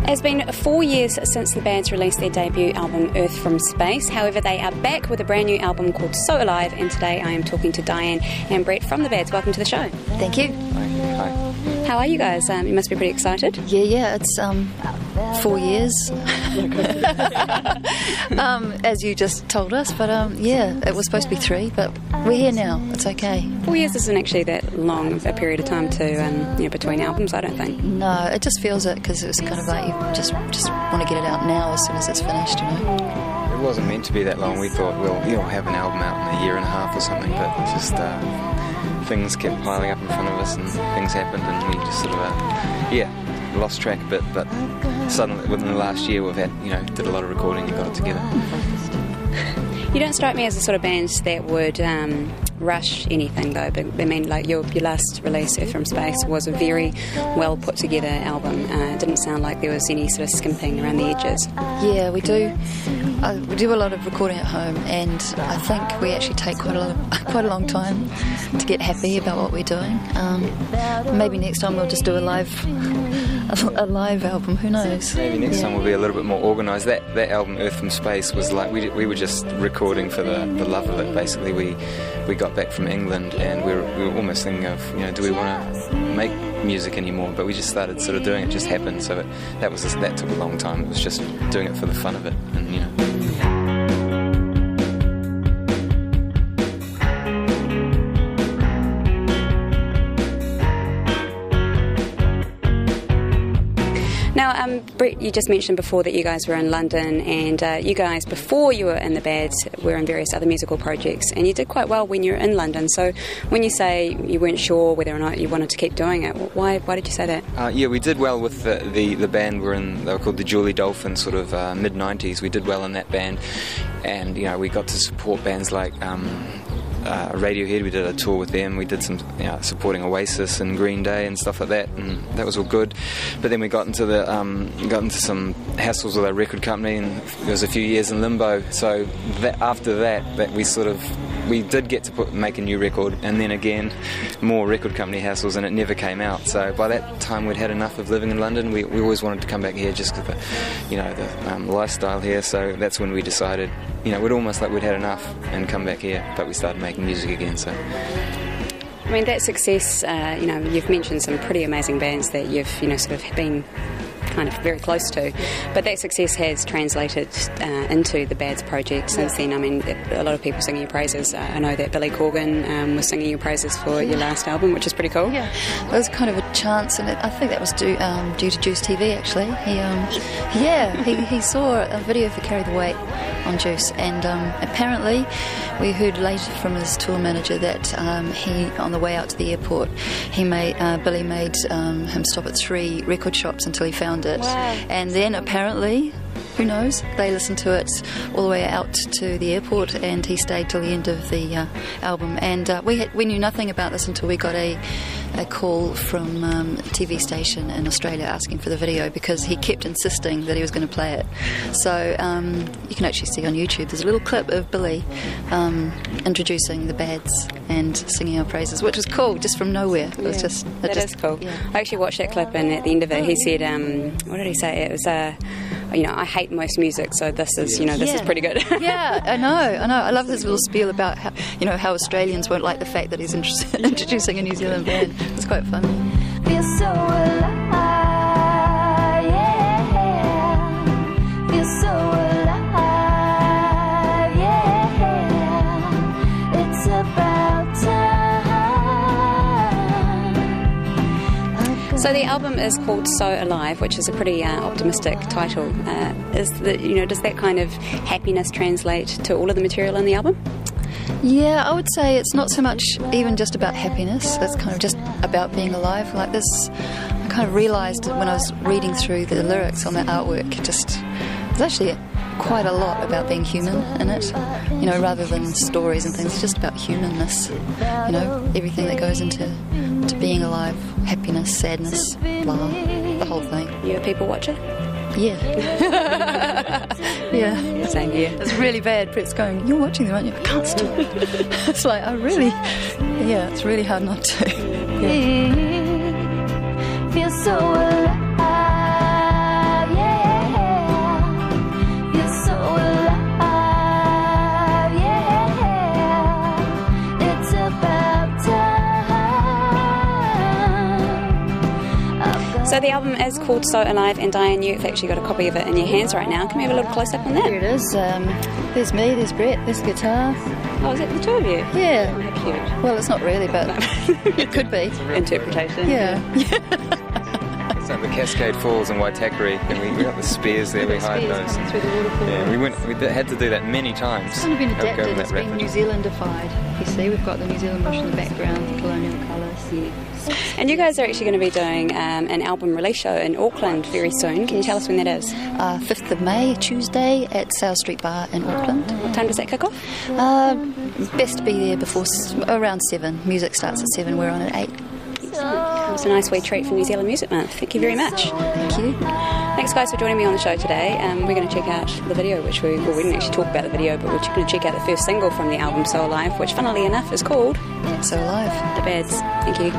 It's been 4 years since the bands released their debut album Earth from Space. However, they are back with a brand new album called So Alive, and today I am talking to Diane and Brett from the bands. Welcome to the show. Thank you. Hi. How are you guys? You must be pretty excited. Yeah, it's 4 years, as you just told us, but yeah, it was supposed to be 3, but we're here now. It's okay. 4 years isn't actually that long a period of time to between albums, I don't think. No, it just feels it, because it's kind of like you just want to get it out now as soon as it's finished, you know. It wasn't meant to be that long. We thought we'll have an album out in a year and a half or something, but just things kept piling up in front of us and things happened, and we just sort of lost track a bit. But suddenly, within the last year, we've had did a lot of recording and got it together. You don't strike me as the sort of band that would rush anything, though. But, I mean, like your last release, Earth from Space, was a very well put together album. It didn't sound like there was any sort of skimping around the edges. Yeah, we do. We do a lot of recording at home, and I think we actually take quite a long time to get happy about what we're doing. Maybe next time we'll just do a live album. Who knows? Maybe next time we'll be a little bit more organised. That album, Earth from Space, was like we were just recording for the love of it. Basically, we got back from England and we were almost thinking of do we want to make music anymore? But we just started sort of doing it. Just happened. So that took a long time. It was just doing it for the fun of it, and Now, Brett, you just mentioned before that you guys were in London, and you guys, before you were in the bands, were in various other musical projects, and you did quite well when you were in London. So when you say you weren't sure whether or not you wanted to keep doing it, why did you say that? Yeah, we did well with the band we're in. They were called the Julie Dolphins, sort of mid-90s. We did well in that band, and we got to support bands like Radiohead. We did a tour with them. We did some supporting Oasis and Green Day and stuff like that, and that was all good. But then we got into some hassles with our record company, and there was a few years in limbo. So after that we did get to make a new record, and then again more record company hassles, and it never came out. So by that time we'd had enough of living in London. We always wanted to come back here just because the lifestyle here. So that's when we decided we'd almost like we'd had enough and come back here. But we started making music again. So I mean, that success, you've mentioned some pretty amazing bands that you've sort of been kind of very close to, but that success has translated into the Bads project since then. I mean, a lot of people singing your praises. I know that Billy Corgan was singing your praises for your last album, which is pretty cool. Yeah, it was kind of a chance, and I think that was due to Juice TV actually. He saw a video for Carry the Weight on Juice, and apparently we heard later from his tour manager that he, on the way out to the airport, Billy made him stop at 3 record shops until he found it. Wow. And then apparently, who knows, they listened to it all the way out to the airport, and he stayed till the end of the album. And we knew nothing about this until we got a call from a TV station in Australia asking for the video, because he kept insisting that he was going to play it. So you can actually see on YouTube, there's a little clip of Billy introducing the Bads and singing our praises, which was cool, just from nowhere. It was just... That is cool. Yeah. I actually watched that clip, and at the end of it he said, what did he say? It was... I hate most music, so this is, this is pretty good. Yeah, I know. I love his little spiel about how Australians won't like the fact that he's introducing a New Zealand band. It's quite funny. Feel so alive, yeah. Feel so alive, yeah. It's about time. So the album is called So Alive, which is a pretty optimistic title. Does that kind of happiness translate to all of the material in the album? Yeah, I would say it's not so much even just about happiness. It's kind of just about being alive. Like this, I kind of realised when I was reading through the lyrics on the artwork, there's actually quite a lot about being human in it. Rather than stories and things, it's just about humanness. Everything that goes into being alive, happiness, sadness, blah, the whole thing. You a people watcher? Yeah. Yeah. Same here. It's really bad. Brett's going, you're watching them, aren't you? I can't stop. It's like, it's really hard not to. Yeah. Feel so alive, yeah. So the album is called So Alive, and Diane, you've actually got a copy of it in your hands right now. Can we have a little close-up on that? Here it is. There's me, there's Brett, there's the guitar. Oh, is it the two of you? Yeah. Oh, how cute. Well, it's not really, but it could be. Interpretation. Yeah. It's like the Cascade Falls in Waitakere, and we got the spears there, we hide those. Through the waterfall. Yeah, we had to do that many times. It's kind of been How we go adapted, that it's been rapid. New Zealandified. You see, we've got the New Zealand bush in the background, the colonial colours. And you guys are actually going to be doing an album release show in Auckland very soon. Can you tell us when that is? 5th of May, Tuesday, at South Street Bar in Auckland. What time does that kick off? Best to be there before around 7. Music starts at 7, we're on at 8. It was a nice wee treat for New Zealand Music Month. Thank you very much. Thank you. Thanks guys for joining me on the show today. We're going to check out the video, we didn't actually talk about the video, but we're going to check out the first single from the album So Alive, which funnily enough is called So Alive. The Bads. Thank you.